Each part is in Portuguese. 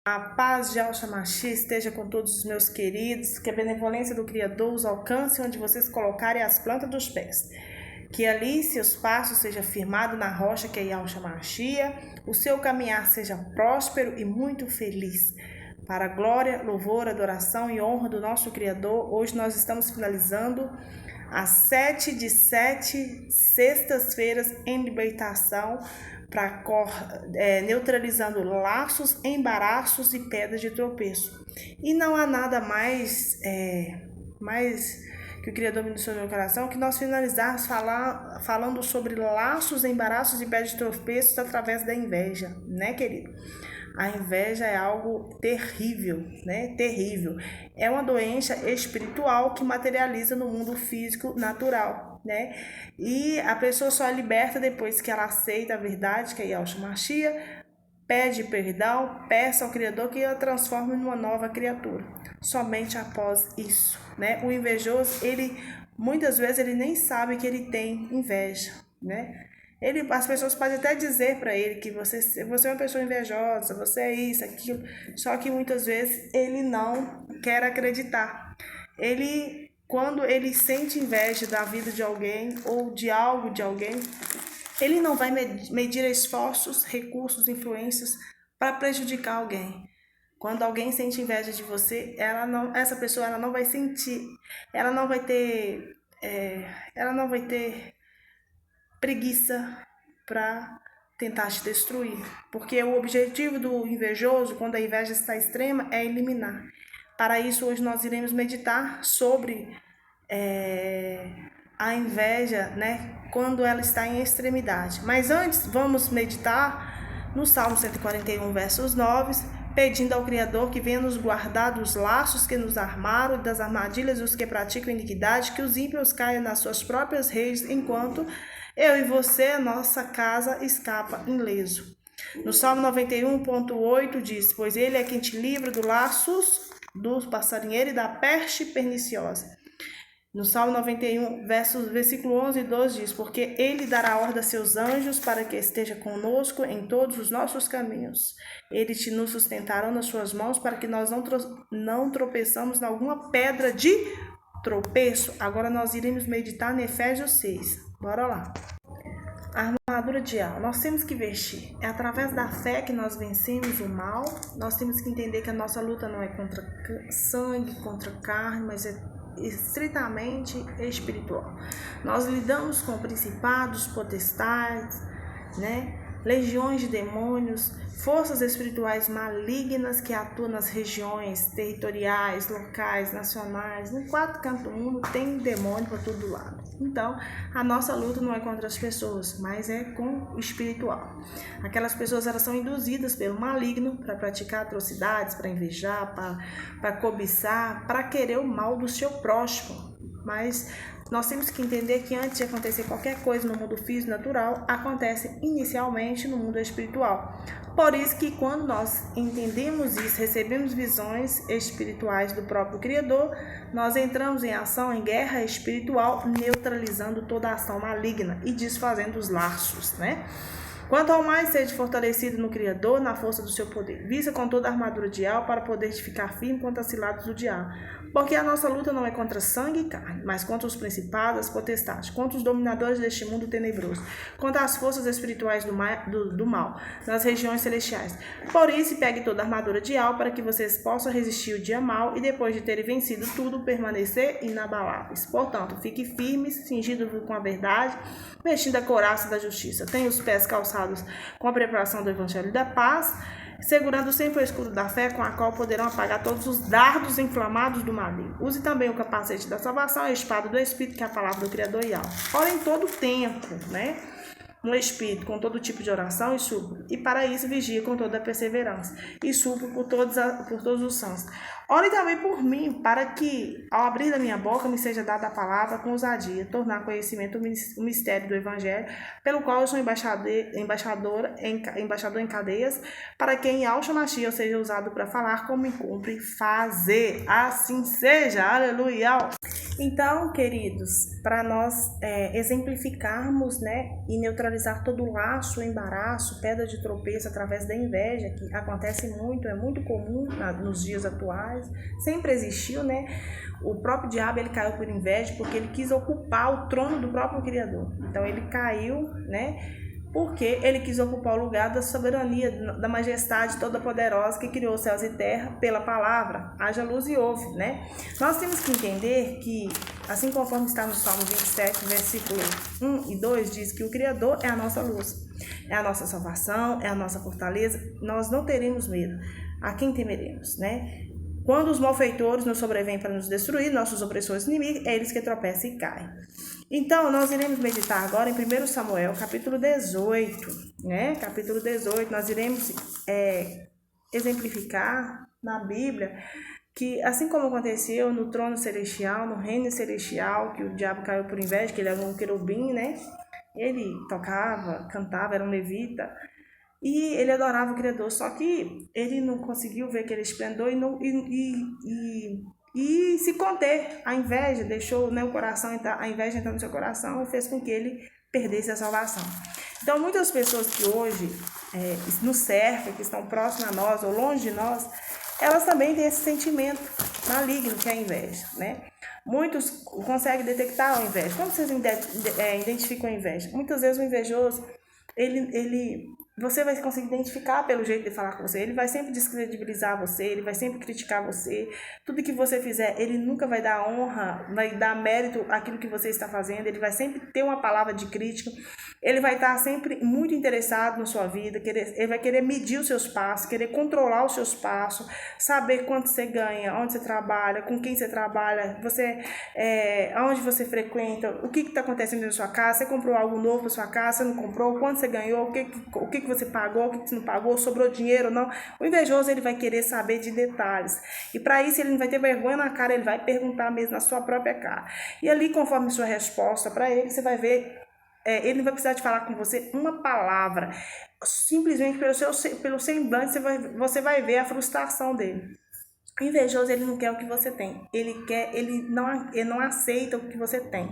A paz de Yahshua Mashiach esteja com todos os meus queridos, que a benevolência do Criador os alcance onde vocês colocarem as plantas dos pés. Que ali seus passos sejam firmados na rocha que é Yahshua Mashiach, o seu caminhar seja próspero e muito feliz. Para a glória, louvor, adoração e honra do nosso Criador, hoje nós estamos finalizando as 7 de 7 sextas-feiras em libertação, neutralizando laços, embaraços e pedras de tropeço. E não há nada mais que o Criador me deixou no meu coração que nós finalizarmos falando sobre laços, embaraços e pedras de tropeço através da inveja, né, querido? A inveja é algo terrível, né? Terrível. É uma doença espiritual que materializa no mundo físico natural, né? E a pessoa só é liberta depois que ela aceita a verdade, que é Yahshua Mashiach, pede perdão, peça ao Criador que a transforme numa nova criatura. Somente após isso, né? O invejoso, muitas vezes ele nem sabe que ele tem inveja, né? As pessoas podem até dizer para ele que você é uma pessoa invejosa, você é isso, aquilo, só que muitas vezes ele não quer acreditar. Quando ele sente inveja da vida de alguém ou de algo de alguém, ele não vai medir esforços, recursos, influências para prejudicar alguém. Quando alguém sente inveja de você, essa pessoa não vai sentir, ela não vai ter preguiça para tentar te destruir, porque o objetivo do invejoso, quando a inveja está extrema, é eliminar. Para isso, hoje nós iremos meditar sobre a inveja, né, quando ela está em extremidade. Mas antes, vamos meditar no Salmo 141, versos 9, pedindo ao Criador que venha nos guardar dos laços que nos armaram, das armadilhas dos que praticam iniquidade, que os ímpios caiam nas suas próprias redes, enquanto eu e você, a nossa casa, escapa ileso. No Salmo 91.8 diz, pois ele é quem te livra dos laços do passarinheiro e da peste perniciosa. No Salmo 91, versículo 11 e 12 diz, porque ele dará ordem a seus anjos para que esteja conosco em todos os nossos caminhos. Eles nos sustentarão nas suas mãos para que nós não tropeçamos em alguma pedra de tropeço. Agora nós iremos meditar em Efésios 6. Bora lá. A armadura de alma, nós temos que vestir. É através da fé que nós vencemos o mal. Nós temos que entender que a nossa luta não é contra sangue, contra carne, mas é estritamente espiritual. Nós lidamos com principados, potestades, né? Legiões de demônios, forças espirituais malignas que atuam nas regiões territoriais, locais, nacionais, no 4 cantos do mundo tem demônio para todo lado. Então, a nossa luta não é contra as pessoas, mas é com o espiritual. Aquelas pessoas, elas são induzidas pelo maligno para praticar atrocidades, para invejar, para cobiçar, para querer o mal do seu próximo. Mas nós temos que entender que antes de acontecer qualquer coisa no mundo físico natural, acontece inicialmente no mundo espiritual. Por isso que quando nós entendemos isso, recebemos visões espirituais do próprio Criador, nós entramos em ação, em guerra espiritual, neutralizando toda a ação maligna e desfazendo os laços, né? Quanto ao mais seja fortalecido no Criador, na força do seu poder, vista com toda a armadura de alma para poder ficar firme contra as ciladas do diabo. Porque a nossa luta não é contra sangue e carne, mas contra os principados, as potestades, contra os dominadores deste mundo tenebroso, contra as forças espirituais do mal, nas regiões celestiais. Por isso, pegue toda a armadura de alma para que vocês possam resistir o dia mau e depois de terem vencido tudo, permanecer inabaláveis. Portanto, fique firmes, cingidos com a verdade, vestindo a couraça da justiça. Tenha os pés calçados com a preparação do evangelho da paz, segurando sempre o escudo da fé, com a qual poderão apagar todos os dardos inflamados do maligno. Use também o capacete da salvação, a espada do Espírito, que é a palavra do Criador e alma. Ore em todo tempo, né? No Espírito, com todo tipo de oração e súplica. E para isso, vigia com toda a perseverança. E súplica por todos os santos. Ore também por mim, para que, ao abrir da minha boca, me seja dada a palavra com ousadia, tornar conhecimento o mistério do Evangelho, pelo qual eu sou embaixador em cadeias, para que em Yahshua Mashiach eu seja usado para falar como me cumpre fazer. Assim seja. Aleluia. Então, queridos, para nós exemplificarmos, né, e neutralizar todo o laço, o embaraço, pedra de tropeço através da inveja, que acontece muito, é muito comum nos dias atuais, sempre existiu, né? O próprio diabo, ele caiu por inveja porque ele quis ocupar o trono do próprio Criador. Então ele caiu, né? Porque ele quis ocupar o lugar da soberania, da majestade toda poderosa que criou céus e terra pela palavra, haja luz e houve, né? Nós temos que entender que, assim conforme está no Salmo 27, versículo 1 e 2, diz que o Criador é a nossa luz, é a nossa salvação, é a nossa fortaleza, nós não teremos medo. A quem temeremos, né? Quando os malfeitores nos sobrevêm para nos destruir, nossos opressores inimigos, é eles que tropeçam e caem. Então, nós iremos meditar agora em 1 Samuel, capítulo 18, né? Capítulo 18, nós iremos exemplificar na Bíblia que, assim como aconteceu no trono celestial, no reino celestial, que o diabo caiu por inveja, que ele era um querubim, né? Ele tocava, cantava, era um levita, e ele adorava o Criador, só que ele não conseguiu ver aquele esplendor e se conter. A inveja deixou, né, a inveja entrar no seu coração e fez com que ele perdesse a salvação. Então, muitas pessoas que hoje nos cercam, que estão próximas a nós ou longe de nós, elas também têm esse sentimento maligno que é a inveja, né? Muitos conseguem detectar a inveja. Como vocês identificam a inveja? Muitas vezes o invejoso, você vai conseguir identificar pelo jeito de falar com você. Ele vai sempre descredibilizar você, ele vai sempre criticar você. Tudo que você fizer, ele nunca vai dar honra, vai dar mérito àquilo que você está fazendo. Ele vai sempre ter uma palavra de crítica. Ele vai estar sempre muito interessado na sua vida. Ele vai querer medir os seus passos, querer controlar os seus passos, saber quanto você ganha, onde você trabalha, com quem você trabalha, aonde você frequenta, o que está acontecendo na sua casa. Você comprou algo novo para sua casa, você não comprou, quanto você ganhou, o que você pagou, o que você não pagou, sobrou dinheiro ou não. O invejoso, ele vai querer saber de detalhes. E para isso ele não vai ter vergonha na cara, ele vai perguntar mesmo na sua própria cara. E ali, conforme sua resposta para ele, você vai ver, ele não vai precisar de falar com você uma palavra. Simplesmente pelo semblante você vai ver a frustração dele. O invejoso, ele não quer o que você tem. Ele não aceita o que você tem.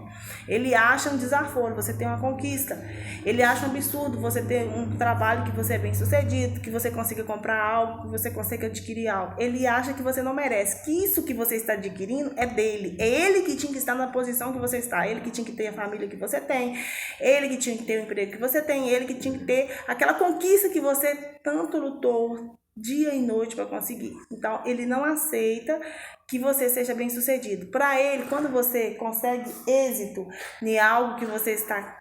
Ele acha um desaforo, você tem uma conquista. Ele acha um absurdo você ter um trabalho que você é bem sucedido, que você consiga comprar algo, que você consiga adquirir algo. Ele acha que você não merece, que isso que você está adquirindo é dele. É ele que tinha que estar na posição que você está. Ele que tinha que ter a família que você tem. Ele que tinha que ter o emprego que você tem. Ele que tinha que ter aquela conquista que você tanto lutou dia e noite para conseguir. Então, ele não aceita que você seja bem sucedido. Para ele, quando você consegue êxito em algo que você está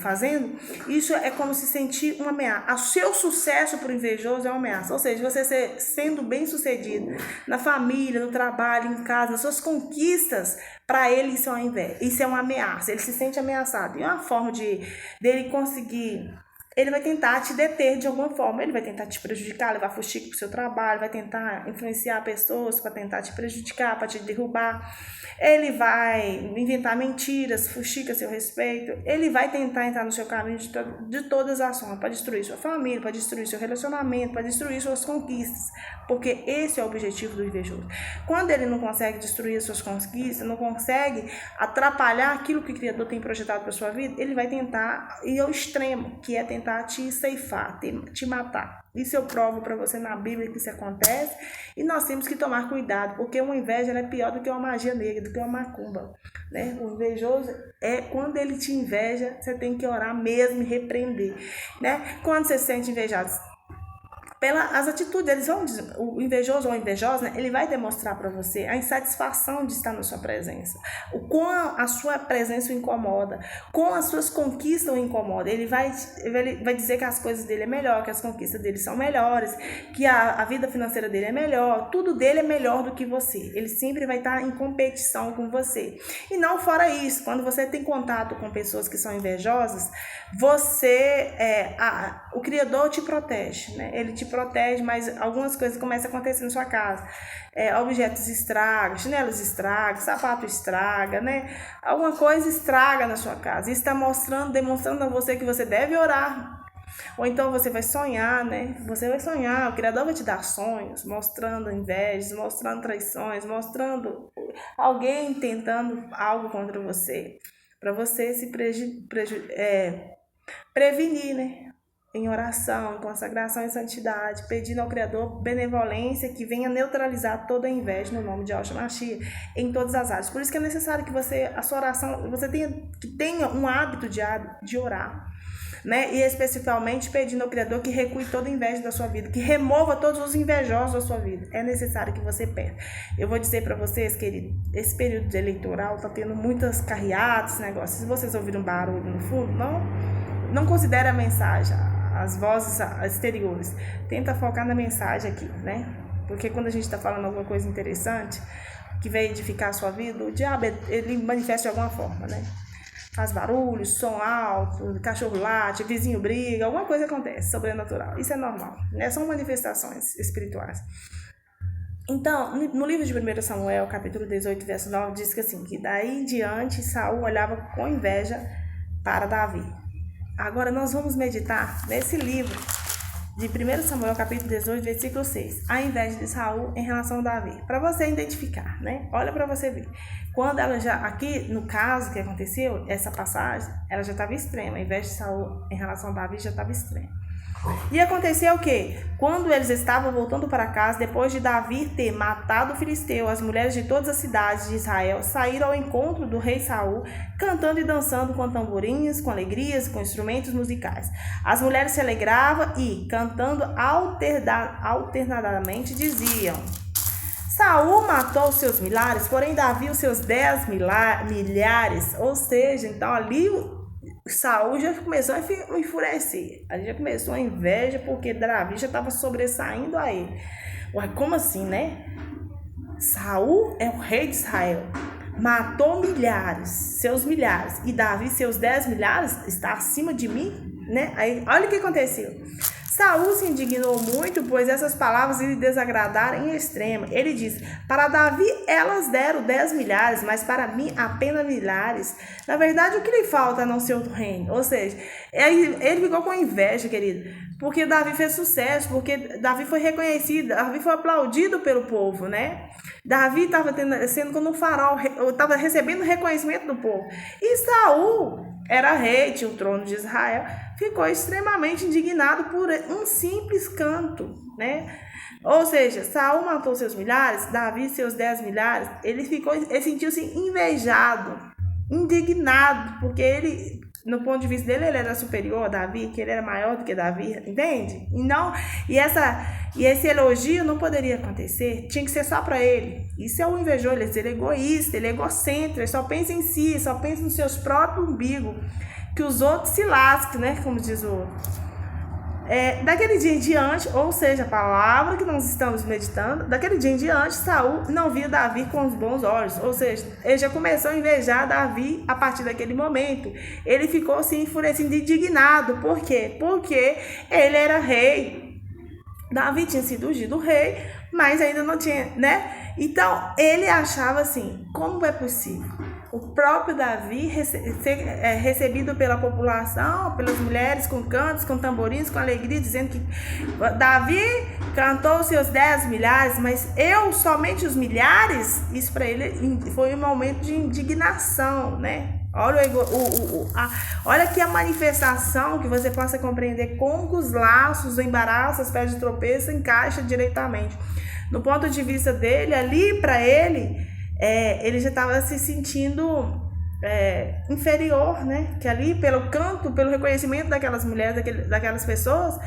fazendo, isso é como se sentir uma ameaça. O seu sucesso para o invejoso é uma ameaça. Ou seja, você sendo bem sucedido na família, no trabalho, em casa, nas suas conquistas, para ele isso é uma inveja, isso é uma ameaça. Ele se sente ameaçado. E uma forma dele conseguir, ele vai tentar te deter de alguma forma, ele vai tentar te prejudicar, levar fuxico para o seu trabalho, vai tentar influenciar pessoas para tentar te prejudicar, para te derrubar. Ele vai inventar mentiras, fuxica a seu respeito. Ele vai tentar entrar no seu caminho de todas as formas, para destruir sua família, para destruir seu relacionamento, para destruir suas conquistas, porque esse é o objetivo do invejoso. Quando ele não consegue destruir as suas conquistas, não consegue atrapalhar aquilo que o Criador tem projetado para sua vida, ele vai tentar ir ao extremo, que é tentar te ceifar, te matar. Isso eu provo para você na Bíblia que isso acontece, e nós temos que tomar cuidado, porque uma inveja é pior do que uma magia negra, do que uma macumba, né? O invejoso quando ele te inveja, você tem que orar mesmo e repreender, né? Quando você se sente invejado, pelas atitudes deles, o invejoso ou a invejosa, né, ele vai demonstrar para você a insatisfação de estar na sua presença, o quão a sua presença o incomoda, com as suas conquistas o incomoda. Ele vai dizer que as coisas dele é melhor, que as conquistas dele são melhores, que a vida financeira dele é melhor, tudo dele é melhor do que você. Ele sempre vai estar em competição com você. E não fora isso, quando você tem contato com pessoas que são invejosas, o Criador te protege, né? Ele te protege, mas algumas coisas começam a acontecer na sua casa. Objetos estragam, chinelos estragam, sapato estraga, né? Alguma coisa estraga na sua casa. Isso está demonstrando a você que você deve orar. Ou então você vai sonhar, né? Você vai sonhar, o Criador vai te dar sonhos, mostrando invejas, mostrando traições, mostrando alguém tentando algo contra você, para você se prevenir, né? Em oração, em consagração e santidade, pedindo ao Criador benevolência que venha neutralizar toda a inveja no nome de Yahshua Mashiach em todas as áreas. Por isso que é necessário que a sua oração, você tenha um hábito de orar, né? E especificamente pedindo ao Criador que recue toda a inveja da sua vida, que remova todos os invejosos da sua vida. É necessário que você peça. Eu vou dizer para vocês, querido, esse período eleitoral tá tendo muitas carreatas, negócios. Se vocês ouviram barulho no fundo, não considere a mensagem, as vozes exteriores. Tenta focar na mensagem aqui, né? Porque quando a gente está falando alguma coisa interessante, que vai edificar a sua vida, o diabo, ele manifesta de alguma forma, né? Faz barulho, som alto, cachorro late, vizinho briga, alguma coisa acontece, sobrenatural. Isso é normal, né? São manifestações espirituais. Então, no livro de 1 Samuel, capítulo 18, verso 9, diz que assim, que daí em diante Saul olhava com inveja para Davi. Agora nós vamos meditar nesse livro de 1 Samuel, capítulo 18, versículo 6. A inveja de Saul em relação a Davi. Para você identificar, né? Olha para você ver. Quando ela já, aqui no caso que aconteceu, essa passagem, ela já estava extrema. A inveja de Saul em relação a Davi já estava extrema. E aconteceu o quê? Quando eles estavam voltando para casa, depois de Davi ter matado o filisteu, as mulheres de todas as cidades de Israel saíram ao encontro do rei Saul, cantando e dançando com tamborins, com alegrias, com instrumentos musicais. As mulheres se alegravam e, cantando alternadamente, diziam: Saul matou os seus milhares, porém Davi os seus 10 milhares. Ou seja, então ali Saul já começou a enfurecer. Ali já começou a inveja, porque Davi já estava sobressaindo a ele. Ué, como assim, né? Saul é o rei de Israel. Matou milhares, seus milhares. E Davi, seus 10 milhares, está acima de mim, né? Aí, olha o que aconteceu. Saul se indignou muito, pois essas palavras lhe desagradaram em extremo. Ele disse: para Davi elas deram 10 milhares, mas para mim apenas milhares. Na verdade, o que lhe falta a não ser o reino? Ou seja, ele ficou com inveja, querido, porque Davi fez sucesso, porque Davi foi reconhecido, Davi foi aplaudido pelo povo, né? Davi estava sendo como um farol, estava recebendo reconhecimento do povo. E Saul era rei, tinha o trono de Israel, ficou extremamente indignado por um simples canto, né? Ou seja, Saul matou seus milhares, Davi seus 10 milhares, ele sentiu-se invejado, indignado, porque ele, no ponto de vista dele, ele era superior a Davi, que ele era maior do que Davi, entende? E esse elogio não poderia acontecer, tinha que ser só para ele. Isso é o invejoso, ele é egoísta, ele é egocêntrico, ele só pensa em si, só pensa nos seus próprios umbigos, que os outros se lasquem, né? Como diz o outro. Daquele dia em diante, ou seja, a palavra que nós estamos meditando, daquele dia em diante, Saul não via Davi com os bons olhos, ou seja, ele já começou a invejar Davi a partir daquele momento. Ele ficou assim enfurecido, indignado. Por quê? Porque ele era rei. Davi tinha sido ungido rei, mas ainda não tinha, né? Então, ele achava assim, como é possível o próprio Davi ser recebido pela população, pelas mulheres, com cantos, com tamborins, com alegria, dizendo que Davi cantou seus 10 milhares, mas eu somente os milhares? Isso para ele foi um momento de indignação, né? Olha aqui a manifestação, que você possa compreender como os laços, o embaraço, as pedras de tropeço encaixam diretamente. No ponto de vista dele, ali para ele já estava se sentindo inferior, né? Que ali, pelo canto, pelo reconhecimento daquelas mulheres, daquelas pessoas,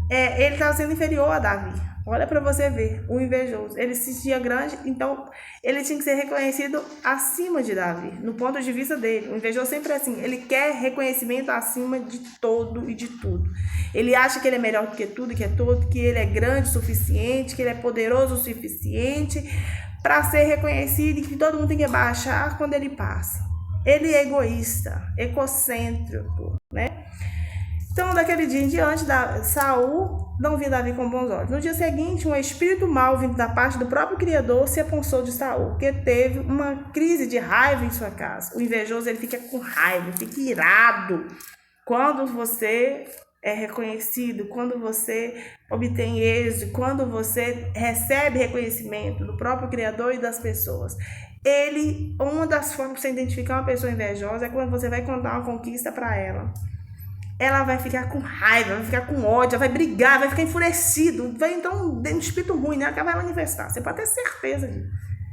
ele estava sendo inferior a Davi. Olha para você ver, o invejoso. Ele se sentia grande, então ele tinha que ser reconhecido acima de Davi, no ponto de vista dele. O invejoso sempre é assim, ele quer reconhecimento acima de todo e de tudo. Ele acha que ele é melhor do que tudo e que é todo, que ele é grande o suficiente, que ele é poderoso o suficiente para ser reconhecido e que todo mundo tem que abaixar quando ele passa. Ele é egoísta, egocêntrico, né? Então, daquele dia em diante, Saul não via Davi com bons olhos. No dia seguinte, um espírito mau vindo da parte do próprio Criador se apossou de Saul, que teve uma crise de raiva em sua casa. O invejoso, ele fica com raiva, fica irado quando você é reconhecido, quando você obtém êxito, quando você recebe reconhecimento do próprio Criador e das pessoas. Uma das formas de você identificar uma pessoa invejosa é quando você vai contar uma conquista para ela. Ela vai ficar com raiva, vai ficar com ódio, vai brigar, vai ficar enfurecido, vai entrar um espírito ruim, né? Que ela vai manifestar. Você pode ter certeza disso.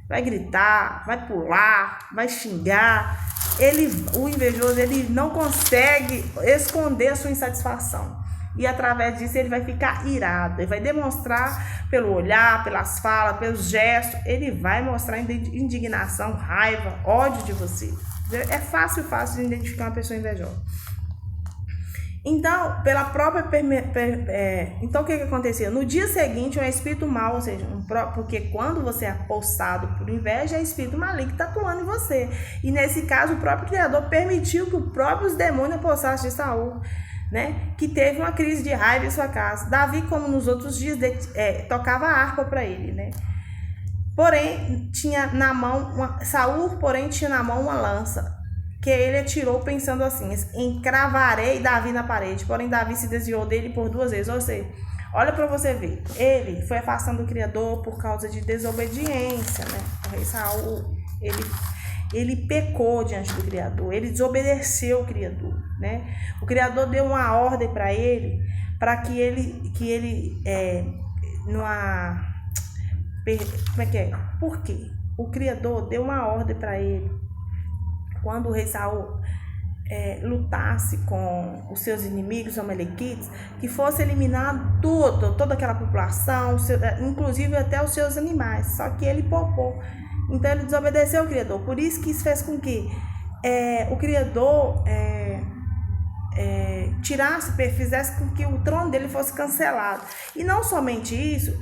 Vai gritar, vai pular, vai xingar. O invejoso, ele não consegue esconder a sua insatisfação. E através disso ele vai ficar irado. Ele vai demonstrar pelo olhar, pelas falas, pelos gestos. Ele vai mostrar indignação, raiva, ódio de você. É fácil de identificar uma pessoa invejosa. Então, pela própria então o que acontecia? No dia seguinte, um espírito mau, ou seja, porque quando você é possado por inveja, é espírito maligno que está atuando em você. E nesse caso, o próprio Criador permitiu que os próprios demônios possassem de Saul, né? Que teve uma crise de raiva em sua casa. Davi, como nos outros dias, tocava a harpa para ele, né? Porém, Saul, tinha na mão uma lança, que ele atirou pensando assim: encravarei Davi na parede. Porém, Davi se desviou dele por 2 vezes. Ou seja, olha para você ver, ele foi afastando o Criador por causa de desobediência, né? O rei Saul, ele pecou diante do Criador, ele desobedeceu o Criador, né? O Criador deu uma ordem para ele, para que ele Por quê? O Criador deu uma ordem para ele, quando o rei Saul lutasse com os seus inimigos, os amalequitas, que fosse eliminado toda aquela população, inclusive até os seus animais. Só que ele poupou. Então ele desobedeceu o Criador. Por isso que isso fez com que o Criador fizesse com que o trono dele fosse cancelado. E não somente isso,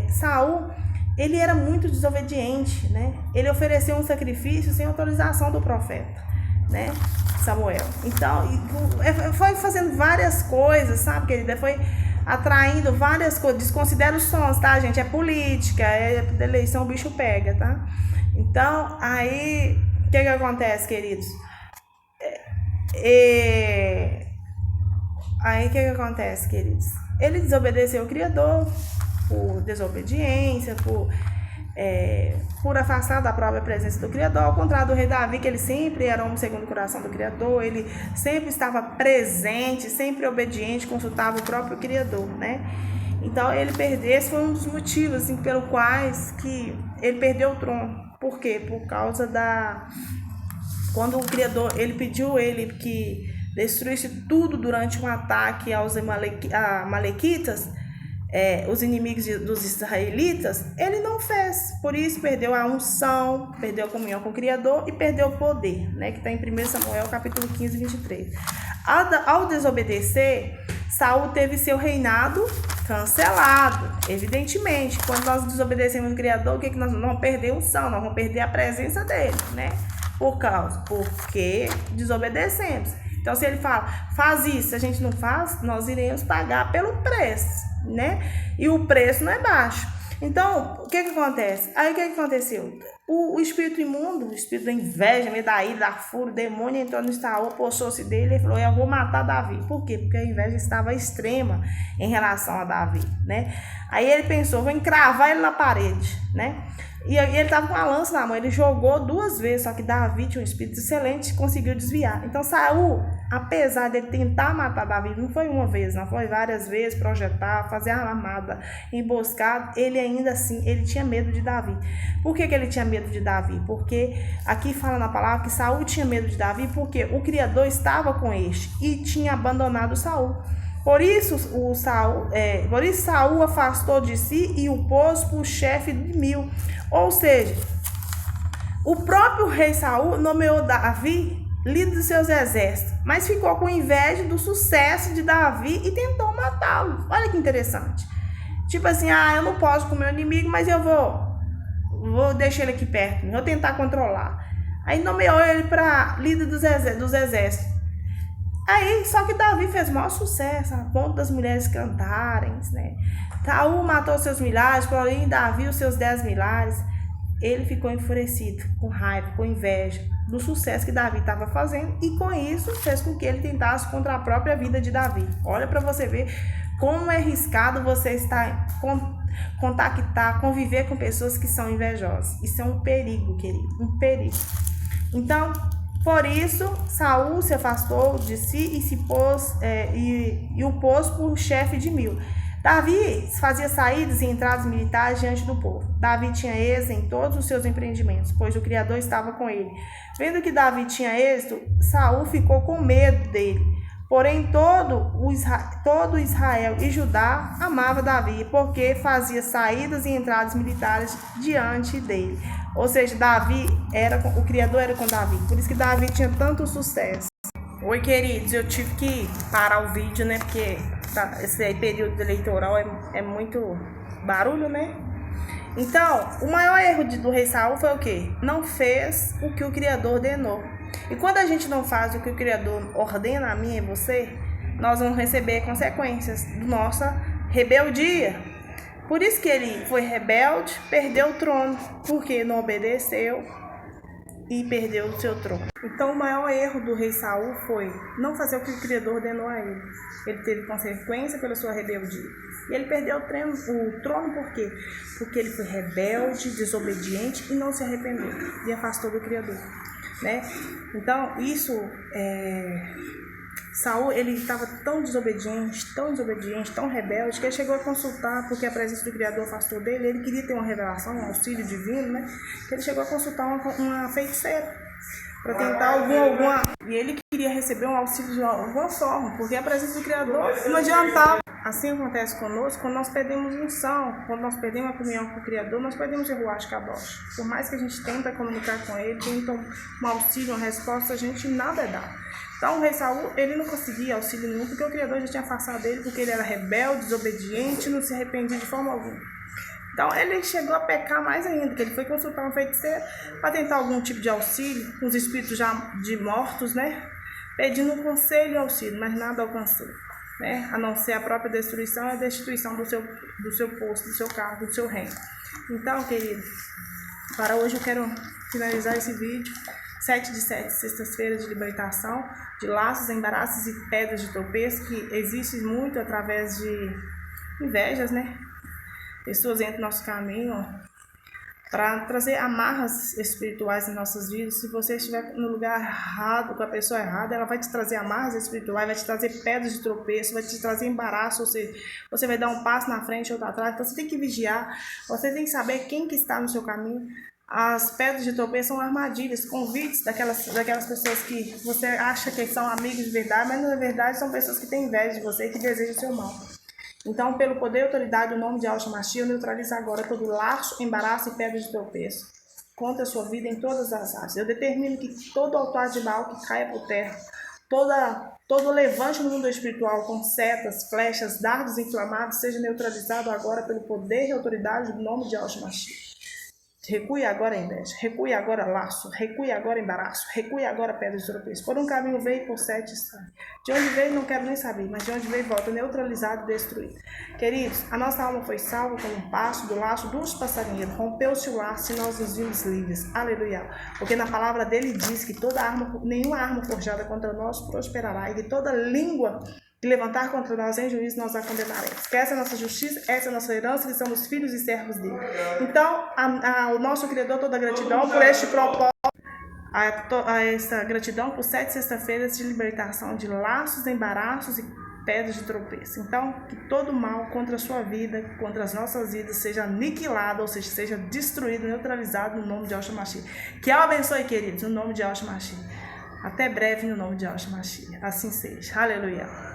Saul, ele era muito desobediente, né? Ele ofereceu um sacrifício sem autorização do profeta, né? Samuel. Então, foi fazendo várias coisas, sabe, querida? Foi atraindo várias coisas. Desconsidera os sons, tá, gente? É política, da eleição, o bicho pega, tá? Então, aí, o que acontece, queridos? Aí, o que acontece, queridos? Ele desobedeceu o Criador, por desobediência, por afastar da própria presença do Criador, ao contrário do rei Davi, que ele sempre era homem segundo o coração do Criador, ele sempre estava presente, sempre obediente, consultava o próprio Criador, né? Então, esse foi um dos motivos, assim, pelo quais que ele perdeu o trono. Por quê? Por causa quando o Criador, ele pediu que destruísse tudo durante um ataque aos amalequitas, os inimigos dos israelitas, ele não fez. Por isso perdeu a unção, perdeu a comunhão com o Criador e perdeu o poder, né? Que está em 1 Samuel capítulo 15, 23. Ao desobedecer, Saul teve seu reinado cancelado. Evidentemente, quando nós desobedecemos o Criador, o que nós vamos perder? Unção, nós vamos perder a presença dele, né? Porque desobedecemos. Então, se ele fala, faz isso, se a gente não faz, nós iremos pagar pelo preço, né? E o preço não é baixo. Então, o que acontece? Aí, o que aconteceu? O espírito imundo, o espírito da inveja, da ira, da fúria, o demônio entrou no Saul, apossou-se dele e falou: eu vou matar Davi. Por quê? Porque a inveja estava extrema em relação a Davi, né? Aí ele pensou: vou encravar ele na parede, né? E ele estava com uma lança na mão, ele jogou 2 vezes, só que Davi tinha um espírito excelente, conseguiu desviar. Então Saul, apesar de ele tentar matar Davi, não foi uma vez, não foi várias vezes, projetar, fazer a armada, emboscada, ele ainda assim, ele tinha medo de Davi. Por que ele tinha medo de Davi? Porque aqui fala na palavra que Saul tinha medo de Davi, porque o Criador estava com este e tinha abandonado Saul. Por isso Saul afastou de si e o pôs por chefe de 1000. Ou seja, o próprio rei Saul nomeou Davi líder dos seus exércitos, mas ficou com inveja do sucesso de Davi e tentou matá-lo. Olha que interessante. Tipo assim, eu não posso com o meu inimigo, mas eu vou deixar ele aqui perto, vou tentar controlar. Aí nomeou ele para líder dos exércitos. Aí, só que Davi fez o maior sucesso, a ponto das mulheres cantarem, né? Saul matou seus milhares, porém Davi os seus 10 milhares. Ele ficou enfurecido, com raiva, com inveja, do sucesso que Davi estava fazendo, e com isso fez com que ele tentasse contra a própria vida de Davi. Olha para você ver como é arriscado você estar contactar, conviver com pessoas que são invejosas. Isso é um perigo, querido, um perigo. Então, por isso, Saul se afastou de si e se pôs e o pôs por chefe de 1000. Davi fazia saídas e entradas militares diante do povo. Davi tinha êxito em todos os seus empreendimentos, pois o Criador estava com ele. Vendo que Davi tinha êxito, Saul ficou com medo dele. Porém, todo Israel e Judá amava Davi, porque fazia saídas e entradas militares diante dele. Ou seja, o Criador era com Davi. Por isso que Davi tinha tanto sucesso. Oi, queridos, eu tive que parar o vídeo, né? Porque esse período eleitoral é muito barulho, né? Então, o maior erro do rei Saul foi o quê? Não fez o que o Criador ordenou. E quando a gente não faz o que o Criador ordena a mim e você, nós vamos receber consequências da nossa rebeldia. Por isso que ele foi rebelde, perdeu o trono, porque não obedeceu e perdeu o seu trono. Então, o maior erro do rei Saul foi não fazer o que o Criador ordenou a ele. Ele teve consequência pela sua rebeldia. E ele perdeu o trono por quê? Porque ele foi rebelde, desobediente e não se arrependeu. E afastou do Criador. Né? Então, Saul, ele estava tão desobediente, tão rebelde, que ele chegou a consultar, porque a presença do Criador afastou dele, ele queria ter uma revelação, um auxílio divino, né? Que ele chegou a consultar uma feiticeira para tentar alguma... E ele queria receber um auxílio de alguma forma, porque a presença do Criador não adiantava. Assim acontece conosco quando nós perdemos unção, quando nós perdemos a comunhão com o Criador, nós perdemos o Ruach Kadosh. Por mais que a gente tenta comunicar com ele, tenta um auxílio, uma resposta, a gente nada dá. Então o rei Saul, ele não conseguia auxílio nenhum, porque o Criador já tinha afastado dele, porque ele era rebelde, desobediente, não se arrependia de forma alguma. Então ele chegou a pecar mais ainda, que ele foi consultar um feiticeiro para tentar algum tipo de auxílio, uns espíritos já de mortos, né? Pedindo um conselho e auxílio, mas nada alcançou. Né? A não ser a própria destruição e a destituição do seu posto, do seu cargo, do seu reino. Então, querido, para hoje eu quero finalizar esse vídeo. 7 de 7, sextas-feiras de libertação, de laços, embaraços e pedras de tropeço, que existe muito através de invejas, né? Pessoas entram no nosso caminho para trazer amarras espirituais em nossas vidas. Se você estiver no lugar errado, com a pessoa errada, ela vai te trazer amarras espirituais, vai te trazer pedras de tropeço, vai te trazer embaraço, ou seja, você vai dar um passo na frente, outro atrás. Então você tem que vigiar, você tem que saber quem que está no seu caminho. As pedras de tropeço são armadilhas, convites daquelas pessoas que você acha que são amigos de verdade, mas na verdade são pessoas que têm inveja de você e que desejam o seu mal. Então, pelo poder e autoridade do nome de Yahshua Mashiach, eu neutralizo agora todo laço, embaraço e pedra de tropeço contra a sua vida em todas as áreas. Eu determino que todo altar de Baal que caia por terra, todo levante no mundo espiritual com setas, flechas, dardos inflamados, seja neutralizado agora pelo poder e autoridade do nome de Yahshua Mashiach. Recue agora a inveja, recue agora laço, recue agora embaraço, recue agora pedra de tropeço. Por um caminho veio, por 7 está. De onde veio não quero nem saber, mas de onde veio volta, neutralizado e destruído. Queridos, a nossa alma foi salva como um passo do laço dos passarinheiros. Rompeu-se o laço e nós nos vimos livres. Aleluia. Porque na palavra dele diz que nenhuma arma forjada contra nós prosperará, e que toda língua que levantar contra nós em juízo, nós a condenaremos. Que essa é a nossa justiça, essa é a nossa herança, que somos filhos e servos dele. Então, o nosso Criador, toda gratidão por este propósito, a essa gratidão por 7 sexta-feiras de libertação de laços, embaraços e pedras de tropeço. Então, que todo mal contra a sua vida, contra as nossas vidas, seja aniquilado, ou seja, seja destruído, neutralizado no nome de Yahshua Mashiach. Que eu abençoe, queridos, no nome de Yahshua Mashiach. Até breve no nome de Yahshua Mashiach. Assim seja. Aleluia.